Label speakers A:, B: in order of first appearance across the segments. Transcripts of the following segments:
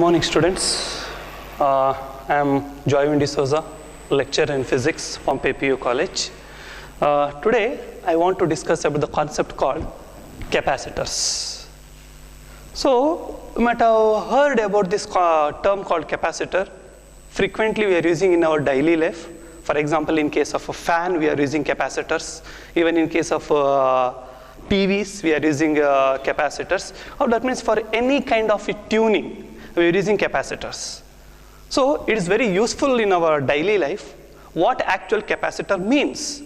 A: Morning students, I am Joyvin D'Souza, lecturer in physics from PPU College. Today I want to discuss about the concept called capacitors. So you might have heard about this term called capacitor. Frequently we are using in our daily life. For example, in case of a fan we are using capacitors. Even in case of TVs we are using capacitors. That means for any kind of tuning we are using capacitors. So it is very useful in our daily life what actual capacitor means.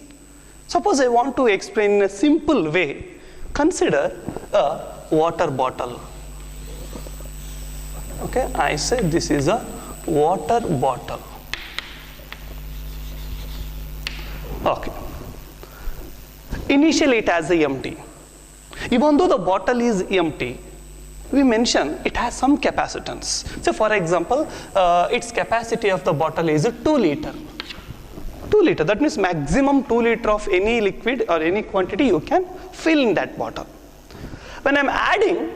A: Suppose I want to explain in a simple way. Consider a water bottle. Okay, I say this is a water bottle. Okay. Initially it has a empty. Even though the bottle is empty, we mention it has some capacitance. So for example, its capacity of the bottle is 2 liter. 2 liter, that means maximum 2 liter of any liquid or any quantity you can fill in that bottle. When I am adding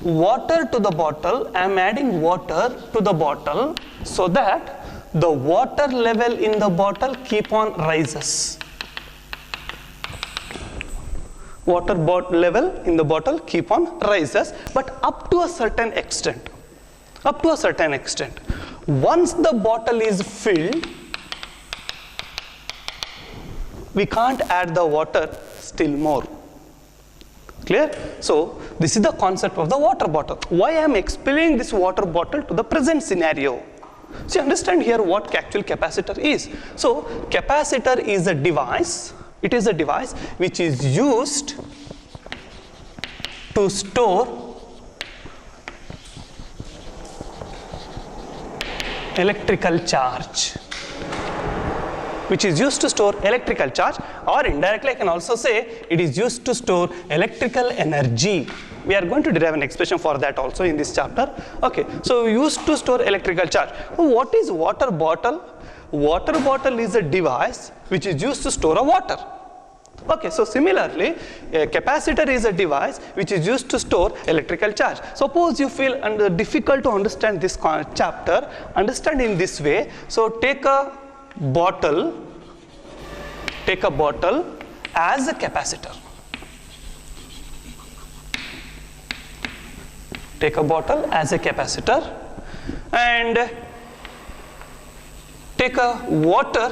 A: water to the bottle, I am adding water to the bottle so that the water level in the bottle keep on rises. Water level in the bottle keep on rises, but up to a certain extent. Up to a certain extent. Once the bottle is filled, we can't add the water still more. Clear? So this is the concept of the water bottle. Why I am explaining this water bottle to the present scenario? So you understand here what actual capacitor is. So capacitor is a device. It is a device which is used to store electrical charge. Which is used to store electrical charge, or indirectly I can also say it is used to store electrical energy. We are going to derive an expression for that also in this chapter. Okay, so used to store electrical charge. What is water bottle? Water bottle is a device which is used to store a water. Okay, so similarly, a capacitor is a device which is used to store electrical charge. Suppose you feel difficult to understand this chapter, understand in this way. So take a bottle as a capacitor. Take a bottle as a capacitor and take a water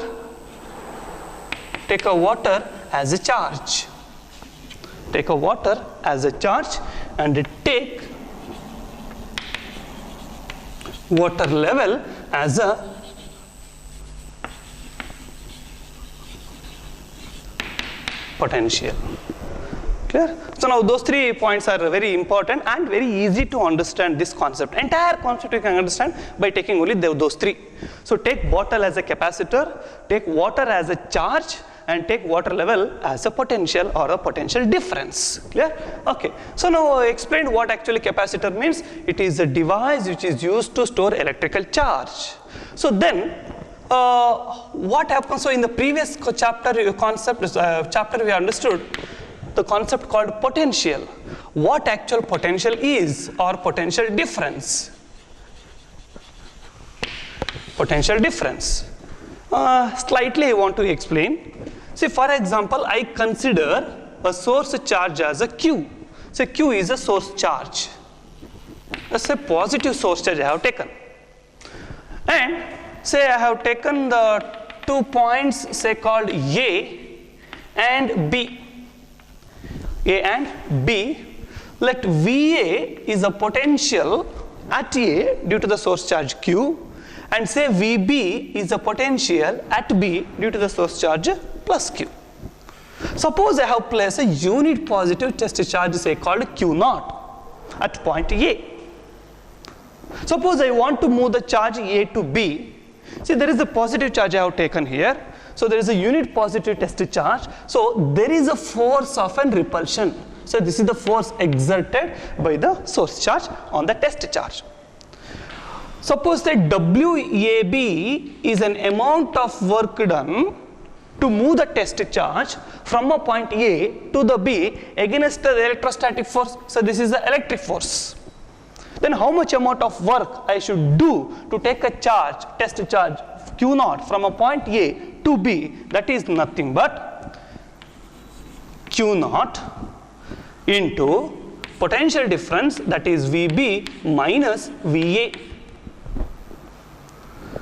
A: as a charge. Take a water as a charge and take water level as a potential. Clear? So now those 3 points are very important and very easy to understand this concept. Entire concept you can understand by taking only those 3. So take bottle as a capacitor, take water as a charge, and take water level as a potential or a potential difference. Clear? Okay. So now I explained what actually capacitor means. It is a device which is used to store electrical charge. So then what happens? So in the previous chapter we understood the concept called potential. What actual potential is, or potential difference? Potential difference. Slightly I want to explain. See, for example, I consider a source charge as a Q. So Q is a source charge. Let's say positive source charge I have taken. And say I have taken the 2 points, say called A and B. A and B. Let VA is a potential at A due to the source charge Q, and say VB is a potential at B due to the source charge plus Q. Suppose I have placed a unit positive test charge, say called Q0 at point A. Suppose I want to move the charge A to B. See, there is a positive charge I have taken here. So there is a unit positive test charge. So there is a force of an repulsion. So this is the force exerted by the source charge on the test charge. Suppose that WAB is an amount of work done to move the test charge from a point A to the B against the electrostatic force. So this is the electric force. then how much amount of work I should do to take a charge, test charge Q naught from a point A to B? That is nothing but Q naught into potential difference, that is VB minus VA.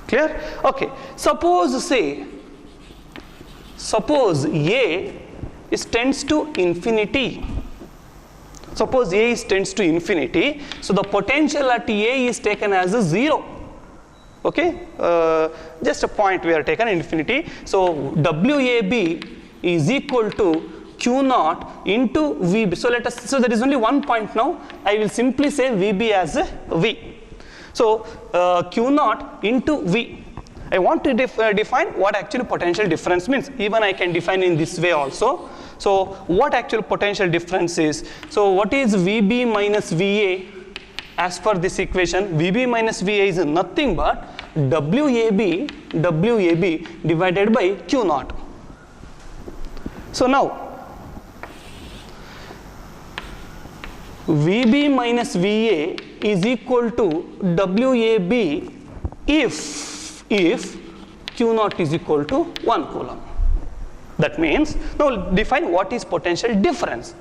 A: Clear? Okay. Suppose A is tends to infinity. Suppose A is tends to infinity, so the potential at A is taken as a 0. Okay, just a point we are taken infinity. So WAB is equal to Q naught into VB. So so there is only one point now. I will simply say VB as a V. So Q naught into V. I want to define what actually potential difference means. Even I can define in this way also. So what actual potential difference is? So what is VB minus VA? As per this equation, VB minus VA is nothing but WAB divided by Q naught. So now VB minus VA is equal to WAB if Q naught is equal to 1 coulomb. That means, now define what is potential difference.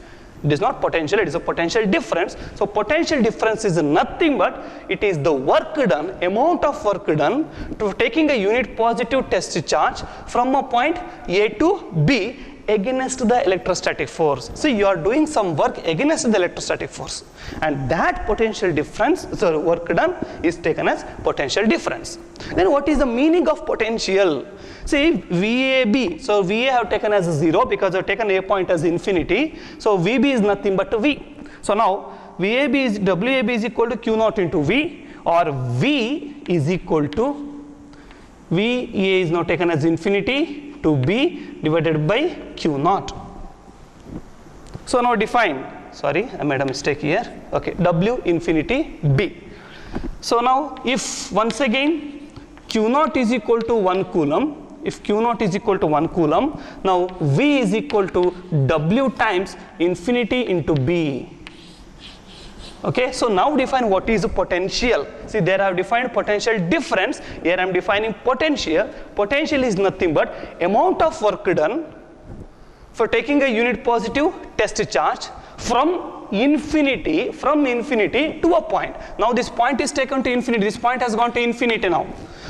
A: It is not potential, it is a potential difference. So potential difference is nothing but it is the work done, amount of work done to taking a unit positive test charge from a point A to B against the electrostatic force. So you are doing some work against the electrostatic force, and that potential difference, so work done, is taken as potential difference. Then what is the meaning of potential? See, VAB, so VA have taken as 0 because I have taken A point as infinity. So VB is nothing but V. So now WAB is equal to Q naught into V, or V is equal to VA is now taken as infinity to B divided by Q naught. So now define, sorry, I made a mistake here. Okay, W infinity B. So now if once again Q naught is equal to 1 coulomb, if Q naught is equal to 1 coulomb, now V is equal to W times infinity into B. Okay, so now define what is the potential. See, there I have defined potential difference. Here I am defining potential. Potential is nothing but amount of work done for taking a unit positive test charge from infinity to a point. Now this point is taken to infinity. This point has gone to infinity now.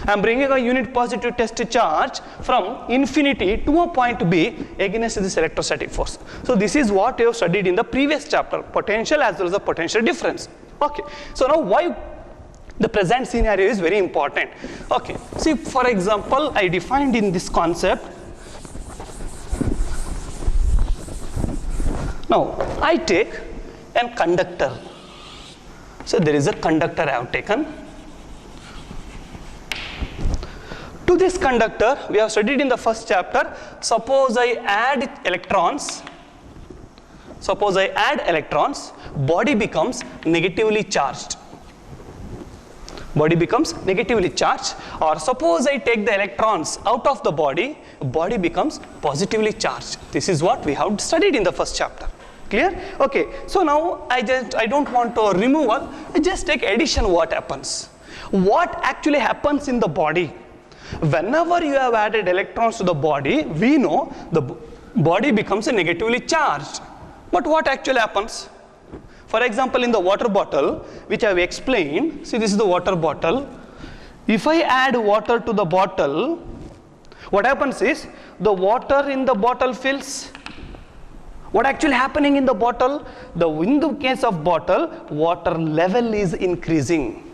A: I am bringing a unit positive test charge from infinity to a point B against this electrostatic force. So this is what you have studied in the previous chapter, potential as well as the potential difference. Okay, so now why the present scenario is very important. Okay, see, for example, I defined in this concept. Now I take a conductor. So there is a conductor I have taken. To this conductor, we have studied in the first chapter, suppose I add electrons, body becomes negatively charged. Body becomes negatively charged, or suppose I take the electrons out of the body becomes positively charged. This is what we have studied in the first chapter. Clear? Okay, so now I don't want to removal, I just take addition. What happens? What actually happens in the body? Whenever you have added electrons to the body, we know the body becomes negatively charged. But what actually happens? For example, in the water bottle, which I have explained, see, this is the water bottle. If I add water to the bottle, what happens is the water in the bottle fills. What actually happening in the bottle? In the case of bottle, water level is increasing.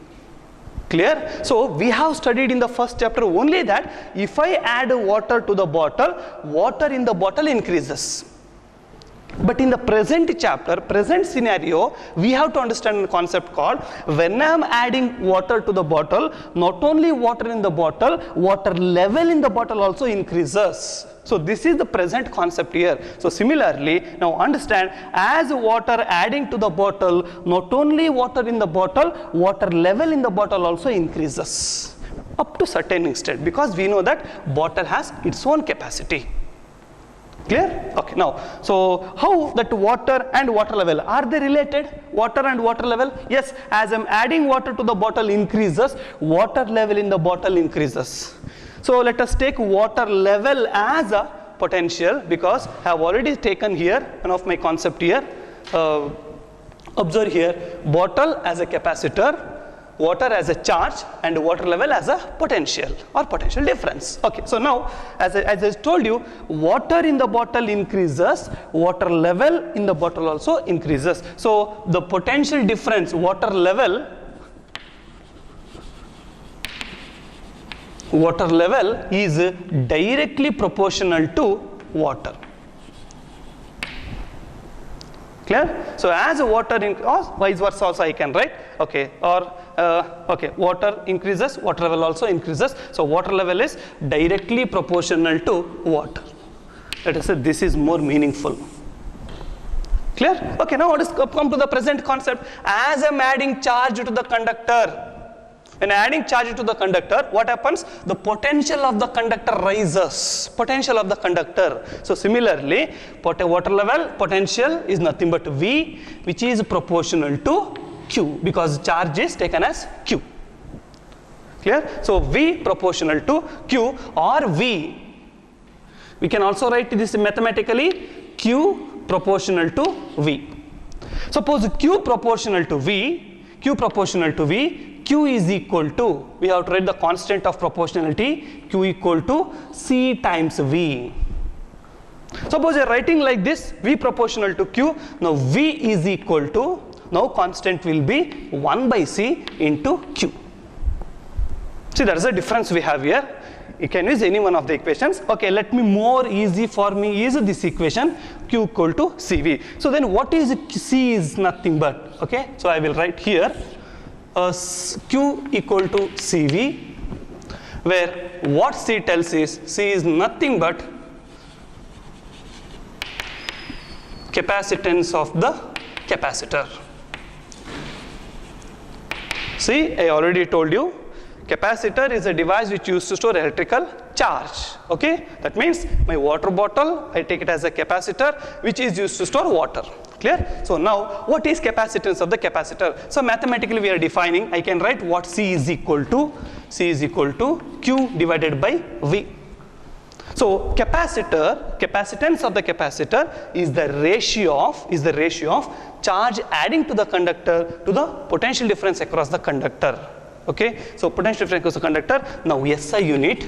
A: Clear? So we have studied in the first chapter only that if I add water to the bottle, water in the bottle increases. But in the present chapter, present scenario, we have to understand a concept called, when I am adding water to the bottle, not only water in the bottle, water level in the bottle also increases. So this is the present concept here. So similarly, now understand, as water adding to the bottle, not only water in the bottle, water level in the bottle also increases up to certain extent, because we know that bottle has its own capacity. Clear? Okay, now, so how that water and water level, are they related? Water and water level? Yes, as I'm adding water to the bottle increases, water level in the bottle increases. So let us take water level as a potential, because I have already taken here, one of my concept here, observe here, bottle as a capacitor, water as a charge, and water level as a potential or potential difference. Okay, so now as I told you, water in the bottle increases, water level in the bottle also increases. So the potential difference, water level is directly proportional to water. Clear? So as water or vice versa also I can write, okay, or okay, water increases, water level also increases. So water level is directly proportional to water. Let us say this is more meaningful. Clear? Okay, now let us come to the present concept. As I am adding charge to the conductor, when adding charge to the conductor, what happens? The potential of the conductor rises. Potential of the conductor. So similarly, water level potential is nothing but V, which is proportional to Q, because charge is taken as Q. Clear? So V proportional to Q, or V. We can also write this mathematically, Q proportional to V. Suppose Q proportional to V, Q is equal to, we have to write the constant of proportionality, Q equal to C times V. Suppose you're writing like this, V proportional to Q, now V is equal to, now constant will be 1 by C into Q. See, that is the difference we have here. You can use any one of the equations. Okay, let me more easy for me use this equation, Q equal to CV. So then what is C is nothing but, okay, so I will write here, Q equal to CV, where what C tells is, C is nothing but capacitance of the capacitor. See, I already told you, capacitor is a device which used to store electrical charge. Okay, that means my water bottle, I take it as a capacitor which is used to store water. Clear? So now, what is capacitance of the capacitor? So mathematically we are defining, I can write what C is equal to. C is equal to Q divided by V. So capacitance of the capacitor is the ratio of charge adding to the conductor to the potential difference across the conductor. Okay, so potential difference across the conductor. Now SI unit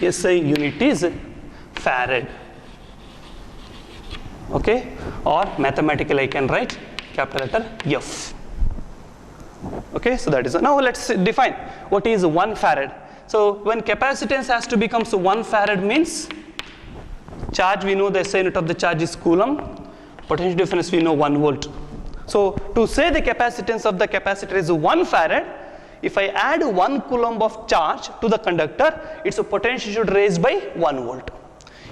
A: is farad. Okay, or mathematically I can write capital letter F. Okay, so that is, now let's define what is 1 farad. So when capacitance has to become 1 farad means charge, we know the SI unit of the charge is coulomb, potential difference we know 1 volt. So to say the capacitance of the capacitor is 1 farad, if I add 1 coulomb of charge to the conductor, its potential should raise by 1 volt.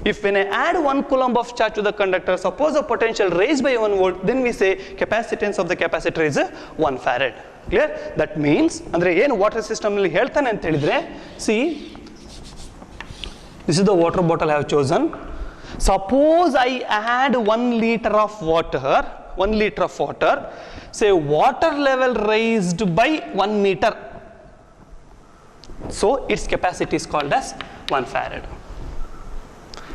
A: If when I add 1 coulomb of charge to the conductor, suppose a potential raised by 1 volt, then we say capacitance of the capacitor is 1 farad. Clear? That means, andre ಏನು water system ಅಲ್ಲಿ ಹೇಳ್ತಾನೆ ಅಂತ ಹೇಳಿದ್ರೆ, see, this is the water bottle I have chosen. Suppose I add 1 liter of water, say water level raised by 1 meter. So its capacity is called as 1 farad.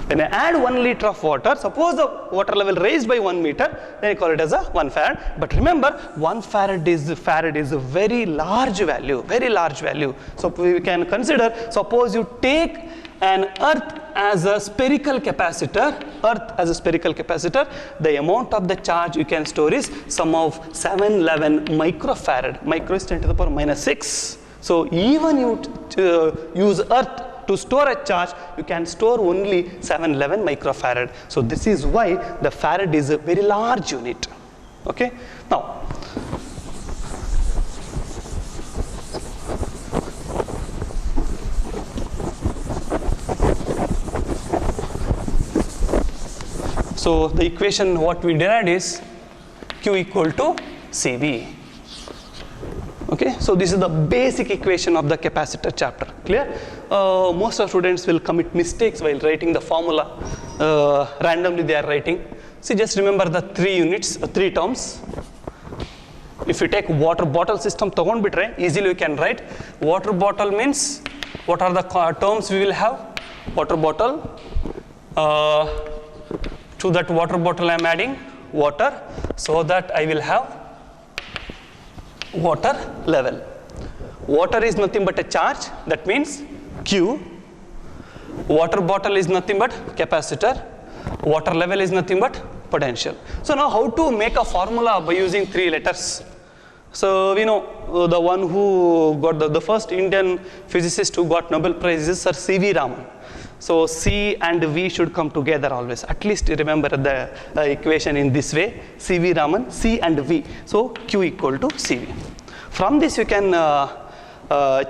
A: When I add 1 liter of water, suppose the water level raised by 1 meter, then I call it as a 1 farad. But remember, 1 farad is a very large value. So we can consider, suppose you take an earth as a spherical capacitor, the amount of the charge you can store is sum of 711 microfarad. Micro is 10 to the power minus 6. So even you use earth to store a charge, you can store only 711 microfarad. So this is why the farad is a very large unit. Okay, now so the equation what we derived is Q equal to CV. Okay, so this is the basic equation of the capacitor chapter. Clear? Most of students will commit mistakes while writing the formula. Randomly they are writing. See, just remember the 3 units, 3 terms. If you take water bottle system, easily you can write. Water bottle means, what are the terms we will have? Water bottle. To that water bottle I am adding water, so that I will have water level. Water is nothing but a charge, that means Q. Water bottle is nothing but capacitor. Water level is nothing but potential. So now how to make a formula by using 3 letters? So we know the one who got the first Indian physicist who got Nobel Prize is Sir C.V. Raman. So C and V should come together always. At least remember the equation in this way. C.V. Raman, C and V. So Q equal to CV. From this you can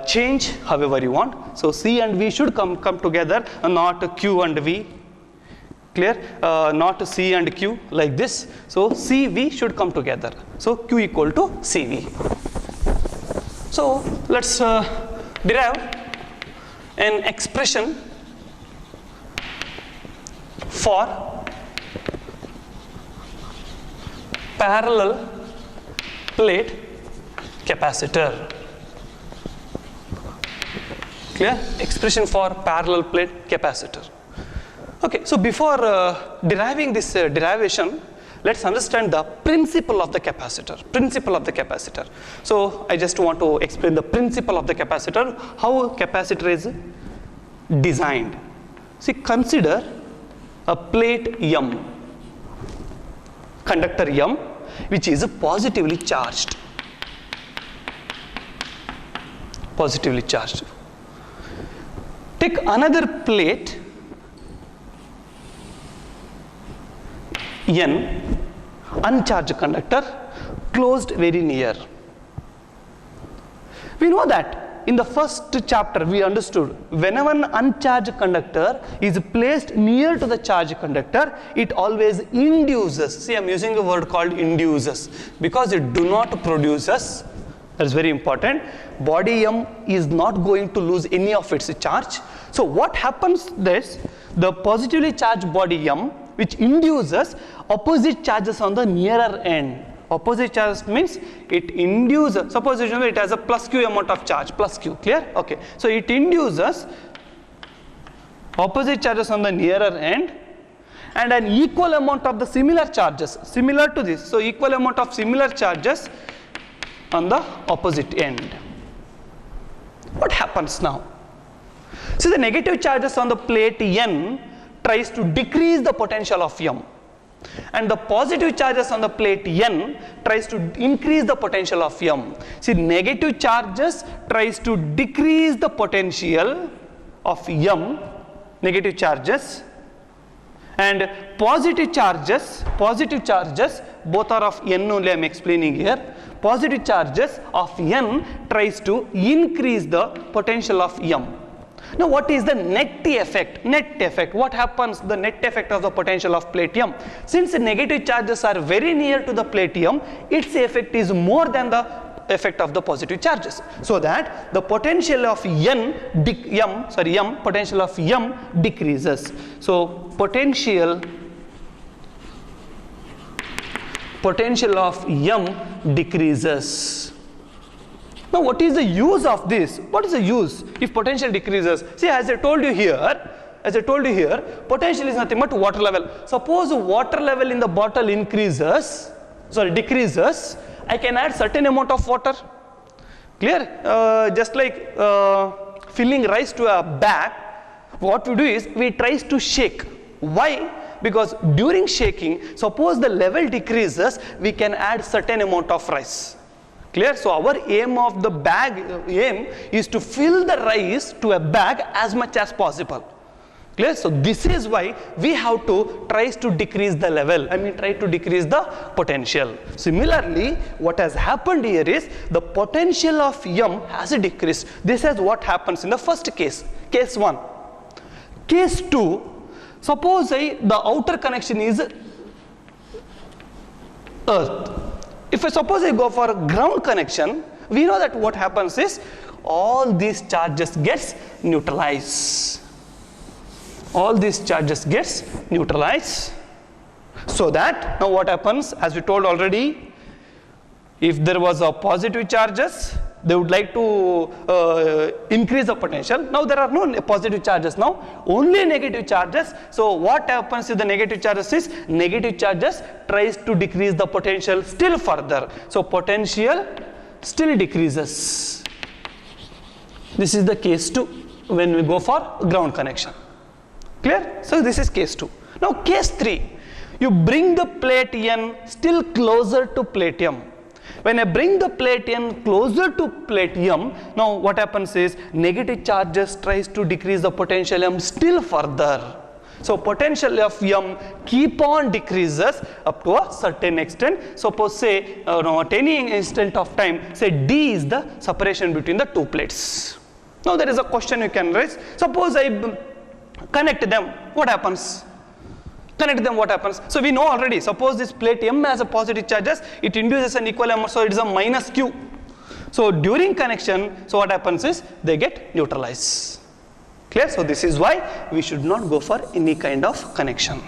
A: change however you want. So C and V should come together, not Q and V. Clear? Not C and Q like this. So CV should come together. So Q equal to CV. So let's derive an expression for parallel plate capacitor. Clear? Expression for parallel plate capacitor. Okay, so before deriving this derivation, let's understand the principle of the capacitor. Principle of the capacitor. So I just want to explain the principle of the capacitor, how capacitor is designed. See, consider a plate M, conductor M, which is positively charged. Positively charged. Take another plate N, uncharged conductor, closed very near. We know that in the first chapter we understood whenever an uncharged conductor is placed near to the charged conductor, it always induces. See, I am using a word called induces because it do not produces. That is very important. Body M is not going to lose any of its charge. So what happens is the positively charged body M, which induces opposite charges on the nearer end. Opposite charge means it induces, suppose it has a plus Q amount of charge, plus Q, clear? Okay, so it induces opposite charges on the nearer end and an equal amount of the similar charges, similar to this. So equal amount of similar charges on the opposite end. What happens now? See, the negative charges on the plate N tries to decrease the potential of M, and the positive charges on the plate N tries to increase the potential of M. See, negative charges tries to decrease the potential of M, negative charges, and positive charges, both are of N only, I am explaining here. Positive charges of N tries to increase the potential of M. Now what is the net effect? Net effect. What happens? The net effect of the potential of plate M. Since the negative charges are very near to the plate M, its effect is more than the effect of the positive charges. So that the potential of M, potential of M decreases. So potential of M decreases. Now what is the use of this? What is the use if potential decreases? See, as I told you here, potential is nothing but water level. Suppose water level in the bottle decreases, I can add certain amount of water. Clear? Just like filling rice to a bag, what we do is we try to shake. Why? Because during shaking, suppose the level decreases, we can add certain amount of rice. Clear? So our aim of the bag is to fill the rice to a bag as much as possible. Clear? So this is why we have to try to decrease the level. Try to decrease the potential. Similarly, what has happened here is the potential of M has decreased. This is what happens in the first case, case 1. Case 2, suppose the outer connection is earth. If I suppose I go for a ground connection, we know that what happens is all these charges gets neutralized. All these charges gets neutralized. So that now what happens, as we told already, if there was a positive charges, they would like to increase the potential. Now there are no positive charges now, only negative charges. So what happens with the negative charges is, negative charges tries to decrease the potential still further. So potential still decreases. This is the case 2 when we go for ground connection. Clear? So this is case 2. Now case 3, you bring the plate N still closer to plate M. When I bring the plate N closer to plate M, now what happens is negative charges tries to decrease the potential M still further. So potential of M keep on decreases up to a certain extent. Suppose say at any instant of time, say D is the separation between the two plates. Now there is a question you can raise. Suppose I connect them, what happens? Connect them, what happens? So we know already, suppose this plate M has a positive charges, it induces an equilibrium, so it is a minus Q. So during connection, so what happens is they get neutralized. Clear? So this is why we should not go for any kind of connection.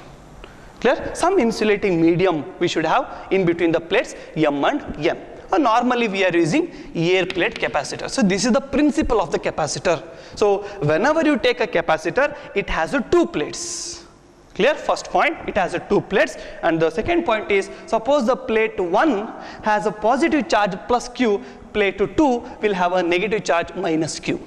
A: Clear? Some insulating medium we should have in between the plates M and N. Normally we are using air plate capacitor. So this is the principle of the capacitor. So whenever you take a capacitor, it has two plates. Clear? First point, it has two plates, and the second point is, suppose the plate 1 has a positive charge plus Q, plate 2 will have a negative charge minus Q.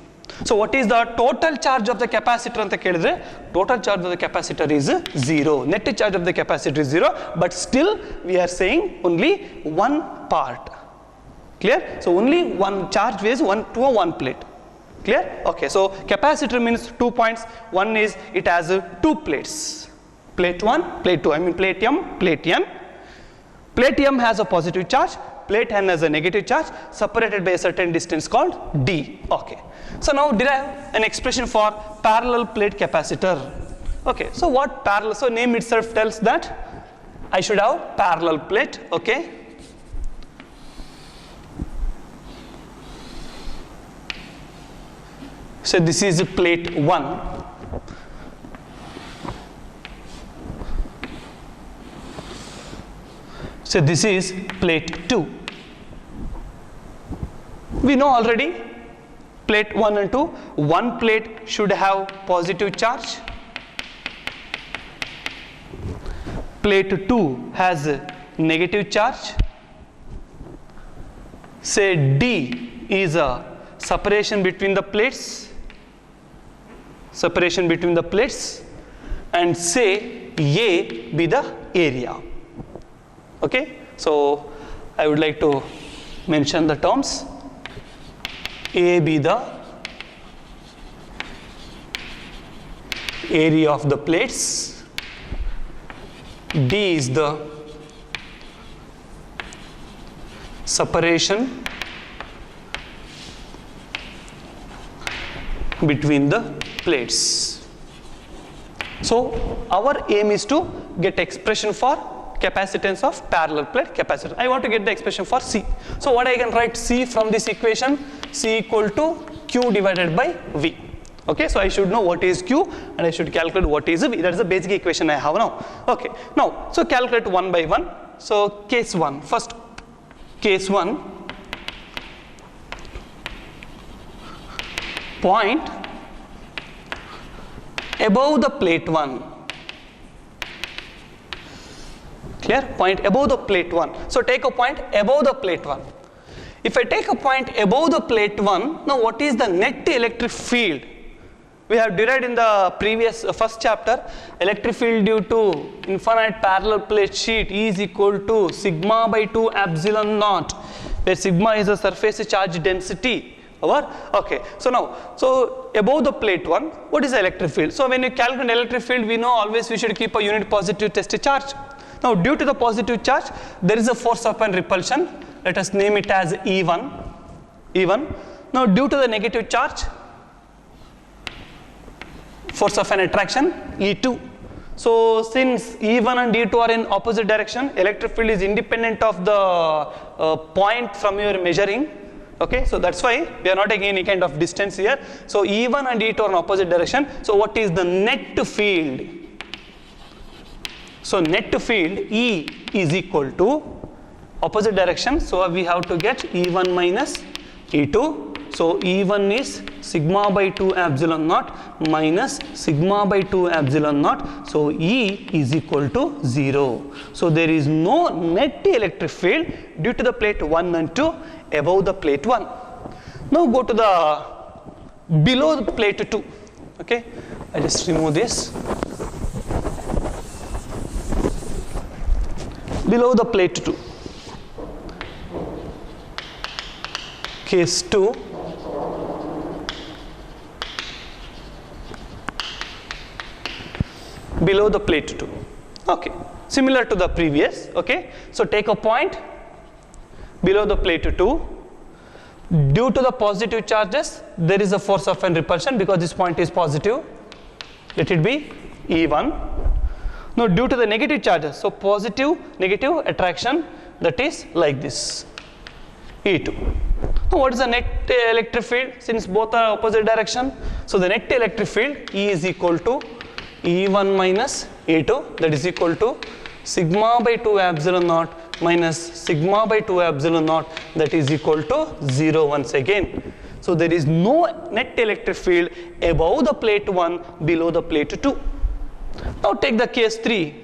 A: So what is the total charge of the capacitor anta kelidre? Total charge of the capacitor is 0. Net charge of the capacitor is 0, but still we are saying only one part. Clear? So only one charge weighs one plate. Clear? Okay, so capacitor means 2 points. One is it has two plates. Plate 1, plate 2, I mean plate M, plate N. Plate M has a positive charge, plate N has a negative charge, separated by a certain distance called D. Okay. So now derive an expression for parallel plate capacitor. Okay, so what parallel? So name itself tells that I should have parallel plate. Okay. So this is plate 1. So this is plate 2. We know already plate 1 and 2. One plate should have positive charge. Plate 2 has a negative charge. Say D is a separation between the plates. Separation between the plates. And say A be the area. Okay, so I would like to mention the terms. A be the area of the plates, D is the separation between the plates. So our aim is to get expression for capacitance of parallel plate capacitor. I want to get the expression for C. So what I can write C from this equation, C equal to Q divided by V. Okay, so I should know what is Q and I should calculate what is V. That is the basic equation I have now. Okay, now, so calculate one by one. So case 1, first case 1, point above the plate 1. Clear? Point above the plate 1. So take a point above the plate 1. If I take a point above the plate 1, now what is the net electric field? We have derived in the previous first chapter, electric field due to infinite parallel plate sheet is equal to sigma by 2 epsilon naught, where sigma is the surface charge density. Okay, so now, so above the plate 1, what is the electric field? So when you calculate electric field, we know always we should keep a unit positive test charge. Now due to the positive charge, there is a force upon repulsion. Let us name it as E1. E1. Now due to the negative charge, force of an attraction E2. So since E1 and E2 are in opposite direction, electric field is independent of the point from your measuring. Okay, so that's why we are not taking any kind of distance here. So E1 and E2 are in opposite direction. So what is the net field? So net field E is equal to opposite direction. So we have to get E1 minus E2. So E1 is sigma by 2 epsilon naught minus sigma by 2 epsilon naught. So E is equal to 0. So there is no net electric field due to the plate 1 and 2 above the plate 1. Now go to the below the plate 2. Okay, I just remove this. Below the plate 2. Case 2. Below the plate 2. Okay, similar to the previous. Okay, so take a point below the plate 2. Due to the positive charges, there is a force of repulsion because this point is positive. Let it be E1. Now due to the negative charges, so positive, negative attraction, that is like this, E2. Now what is the net electric field since both are opposite direction? So the net electric field E is equal to E1 minus E2, that is equal to sigma by 2 epsilon naught minus sigma by 2 epsilon naught, that is equal to 0 once again. So there is no net electric field above the plate 1, below the plate 2. Now take the case 3.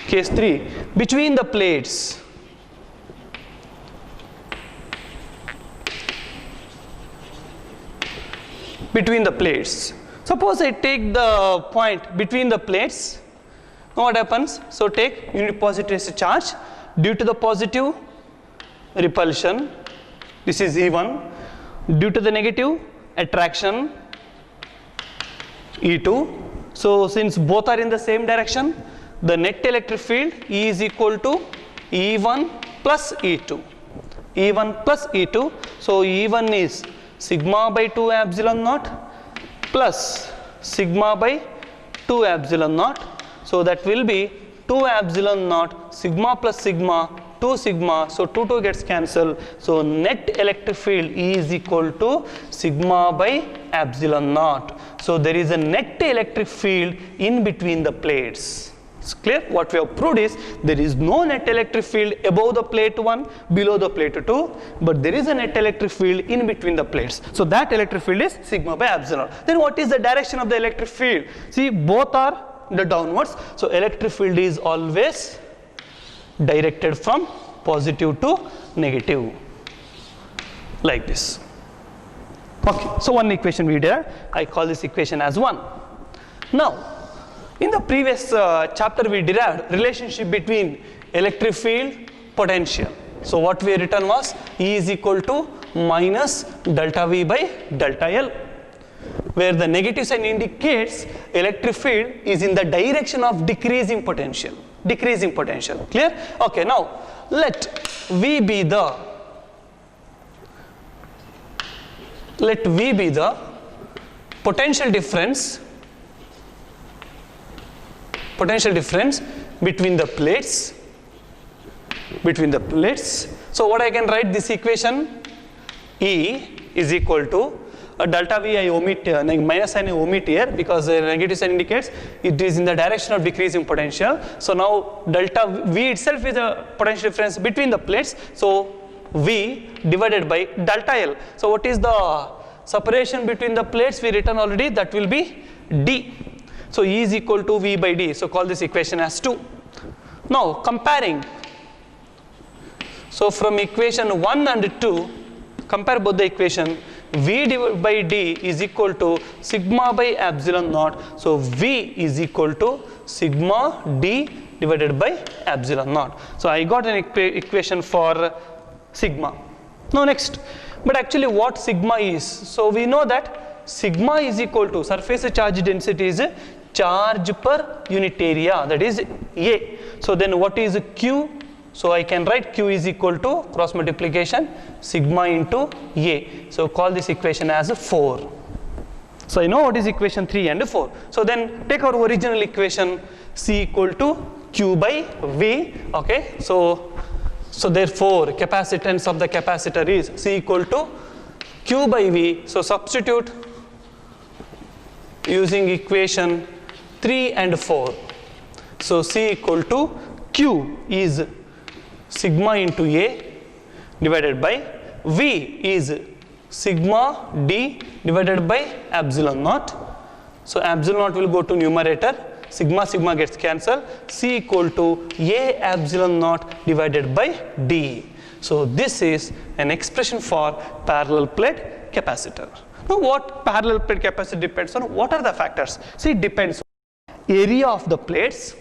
A: Case 3, between the plates. Between the plates. Suppose I take the point between the plates. Now what happens? So take unit positive charge. Due to the positive repulsion, this is E1. Due to the negative attraction, E2. So since both are in the same direction, the net electric field E is equal to E1 plus E2. E1 plus E2. So E1 is sigma by 2 epsilon naught plus sigma by 2 epsilon naught. So that will be 2 epsilon naught sigma plus sigma 2 sigma. So 2 gets cancelled. So net electric field E is equal to sigma by epsilon naught. So there is a net electric field in between the plates. It's clear? What we have proved is there is no net electric field above the plate 1, below the plate 2, but there is a net electric field in between the plates. So that electric field is sigma by epsilon. Then what is the direction of the electric field? See, both are the downwards. So electric field is always directed from positive to negative, like this. Okay, so one equation we did, I call this equation as 1. Now, in the previous chapter we derived relationship between electric field, potential. So what we written was E is equal to minus delta V by delta L, where the negative sign indicates electric field is in the direction of decreasing potential. Decreasing potential. Clear? Okay, now let V be the potential difference between the plates. So what I can write this equation, E is equal to delta V I omit, minus sign I omit here because the negative sign indicates it is in the direction of decreasing potential. So now delta V itself is a potential difference between the plates. So V divided by delta L. So what is the separation between the plates? We written already, that will be D. So E is equal to V by D. So call this equation as 2. Now comparing. So from equation 1 and 2, compare both the equation. V divided by D is equal to sigma by epsilon naught. So V is equal to sigma D divided by epsilon naught. So I got an equation for sigma. Now next, but actually what sigma is? So we know that sigma is equal to surface charge density is charge per unit area, that is A. So then what is Q? So I can write Q is equal to cross multiplication sigma into A. So call this equation as 4. So I know what is equation 3 and 4. So then take our original equation C equal to Q by V. Okay. So So therefore, capacitance of the capacitor is C equal to Q by V. So substitute using equation 3 and 4. So C equal to Q is sigma into A divided by V is sigma D divided by epsilon naught. So epsilon naught will go to numerator, sigma sigma gets cancelled, C equal to A epsilon naught divided by D. So this is an expression for parallel plate capacitor. Now what parallel plate capacitor depends on? What are the factors? See, it depends on area of the plates,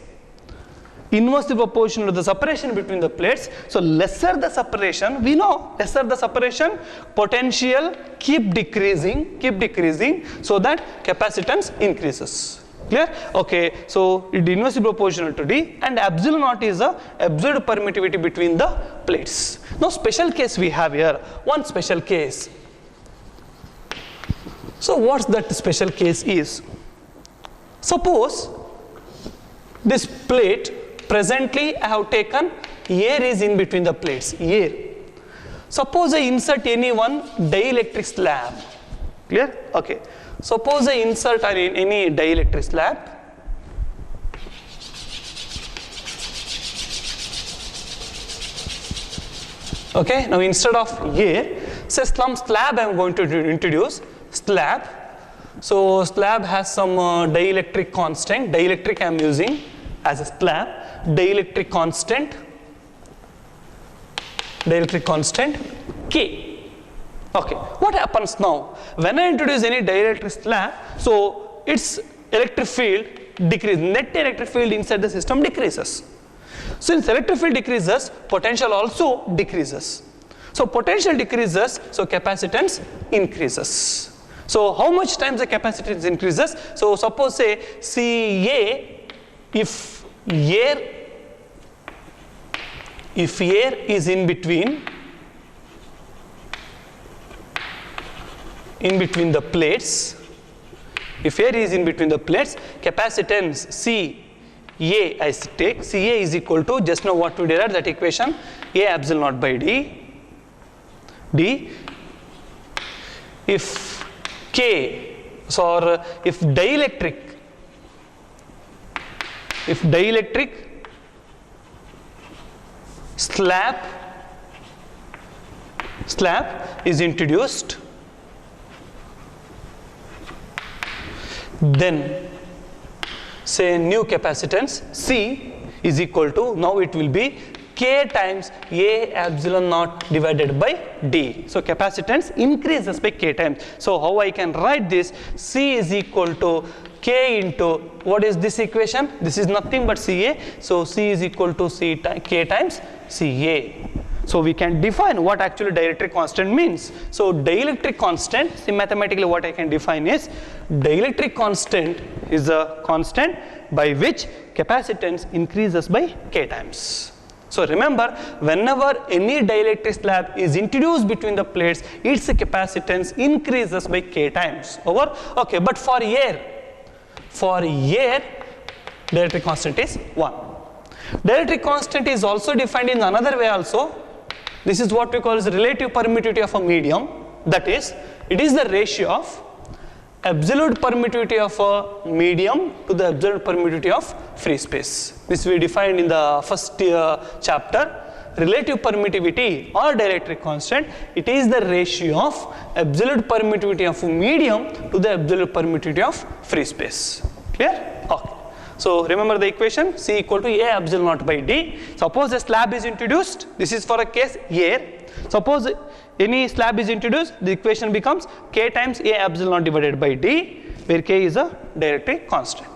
A: inversely proportional to the separation between the plates. So lesser the separation, we know lesser the separation, potential keep decreasing so that capacitance increases. Clear? Okay, so it inversely proportional to D, and epsilon naught is the absolute permittivity between the plates. Now special case we have here, one special case. So what's that special case is? Suppose this plate, presently I have taken air is in between the plates, air. Suppose I insert any one dielectric slab. Clear? Okay. Suppose I insert any dielectric slab. Okay, now instead of air, say some slab I am going to introduce, slab. So slab has some dielectric constant, dielectric I am using as a slab, dielectric constant K. Okay, what happens now? When I introduce any dielectric slab, so its electric field decreases, net electric field inside the system decreases. Since electric field decreases, potential also decreases. So potential decreases, so capacitance increases. So how much times the capacitance increases? So suppose say CA, if air is in between the plates, if air is in between the plates, capacitance CA I take, CA is equal to, just now what we derived that equation, A epsilon naught by D. If K, so if dielectric slab is introduced, then say new capacitance C is equal to, now it will be K times A epsilon naught divided by D. So capacitance increases by K times. So how I can write this? C is equal to K into, what is this equation? This is nothing but CA. So C is equal to K times CA. So we can define what actually dielectric constant means. So dielectric constant, see mathematically what I can define is, dielectric constant is a constant by which capacitance increases by K times. So remember, whenever any dielectric slab is introduced between the plates, its capacitance increases by K times. Over? Okay, but for air, dielectric constant is 1. Dielectric constant is also defined in another way also. This is what we call as relative permittivity of a medium. That is, it is the ratio of absolute permittivity of a medium to the absolute permittivity of free space. This we defined in the first chapter. Relative permittivity or dielectric constant, it is the ratio of absolute permittivity of a medium to the absolute permittivity of free space. Clear? Okay. So remember the equation, C equal to A epsilon naught by D. Suppose a slab is introduced, this is for a case air. Suppose any slab is introduced, the equation becomes K times A epsilon naught divided by D, where K is a dielectric constant.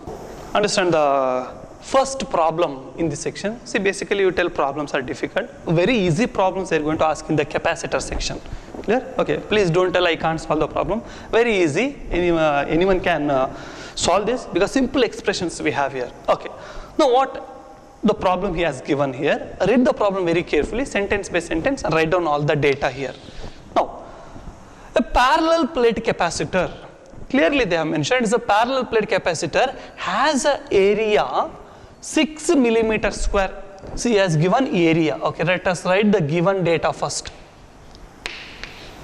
A: Understand the first problem in this section. See, basically you tell problems are difficult. Very easy problems they are going to ask in the capacitor section. Clear? Okay, please don't tell I can't solve the problem. Very easy, anyone can solve this because simple expressions we have here. Okay, now what the problem he has given here, read the problem very carefully, sentence by sentence, and write down all the data here. Now, a parallel plate capacitor, clearly they have mentioned, is a parallel plate capacitor has an area 6 millimeter square. See, he has given area. Okay, let us write the given data first.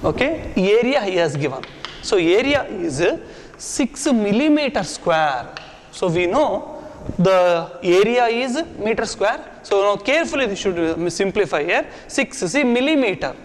A: Okay, area he has given. So area is 6 millimeter square. So we know the area is meter square. So now carefully we should simplify here. 6 millimeter.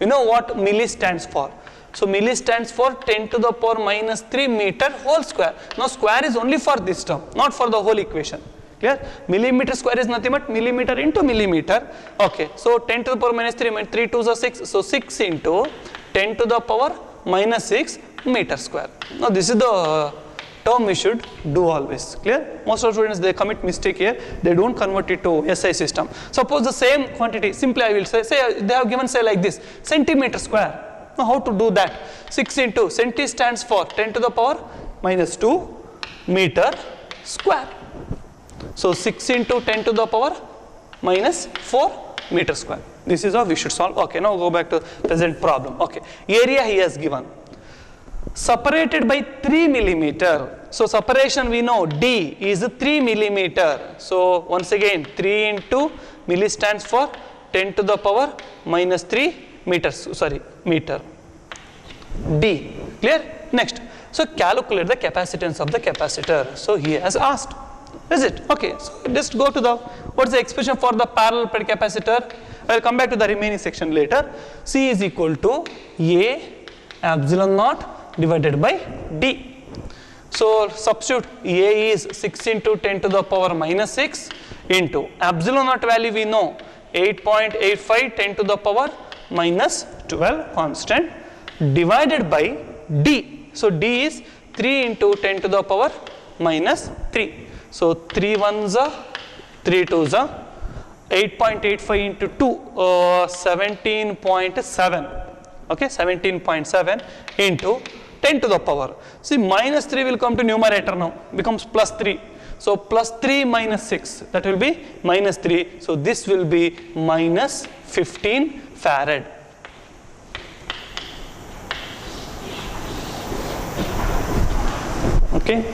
A: You know what milli stands for? So milli stands for 10 to the power minus 3 meter whole square. Now square is only for this term, not for the whole equation. Clear? Millimeter square is nothing but millimeter into millimeter. Okay, so 10 to the power minus 3, 3 2s are 6. So 6 into 10 to the power minus 6 meter square. Now this is the term we should do always. Clear? Most of the students, they commit mistake here. They don't convert it to SI system. Suppose the same quantity, simply I will say they have given say like this, centimeter square. Now how to do that? 6 into centi stands for 10 to the power minus 2 meter square. So 6 into 10 to the power minus 4 meter square. This is how we should solve. Okay, now go back to present problem. Okay, area he has given. Separated by 3 millimeter. So separation we know D is 3 millimeter. So once again 3 into milli stands for 10 to the power minus 3 meters. Sorry, meter. D. Clear? Next. So calculate the capacitance of the capacitor. So he has asked. Is it? Okay, so just go to the, what's the expression for the parallel plate capacitor? I will come back to the remaining section later. C is equal to A epsilon naught divided by D. So substitute A is 6 into 10 to the power minus 6 into epsilon naught value we know 8.85 10 to the power minus 12 constant divided by D. So D is 3 into 10 to the power minus 3. So 3 1s are 3 2s are 8.85 into 2 17.7. Okay, 17.7 into 10 to the power. See, minus 3 will come to numerator now, becomes plus 3. So plus 3 minus 6, that will be minus 3. So this will be minus 15 farad. Okay.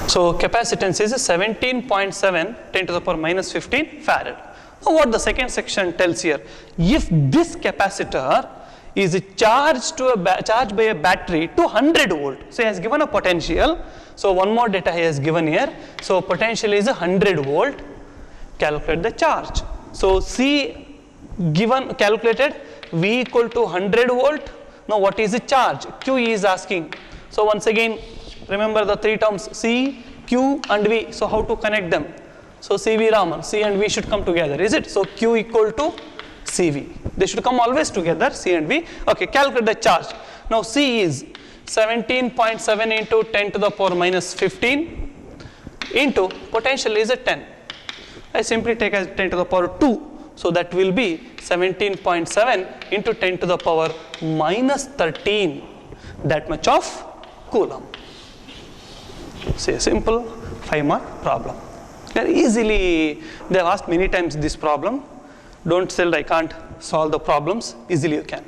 A: So capacitance is 17.7 10 to the power minus 15 farad. Now what the second section tells here, if this capacitor is charged by a battery to 100 volt, so he has given a potential. So one more data he has given here. So potential is 100 volt. Calculate the charge. So C given calculated, V equal to 100 volt. Now what is the charge? Q is asking. So once again, remember the three terms C, Q and V. So how to connect them? So CV Raman, C and V should come together, is it? So Q equal to CV. They should come always together, C and V. Okay, calculate the charge. Now C is 17.7 into 10 to the power minus 15 into potential is a 10. I simply take as 10 to the power 2. So that will be 17.7 into 10 to the power minus 13. That much of Coulomb. Say a simple 5-mark problem. Easily, they have asked many times this problem. Don't say I can't solve the problems. Easily you can.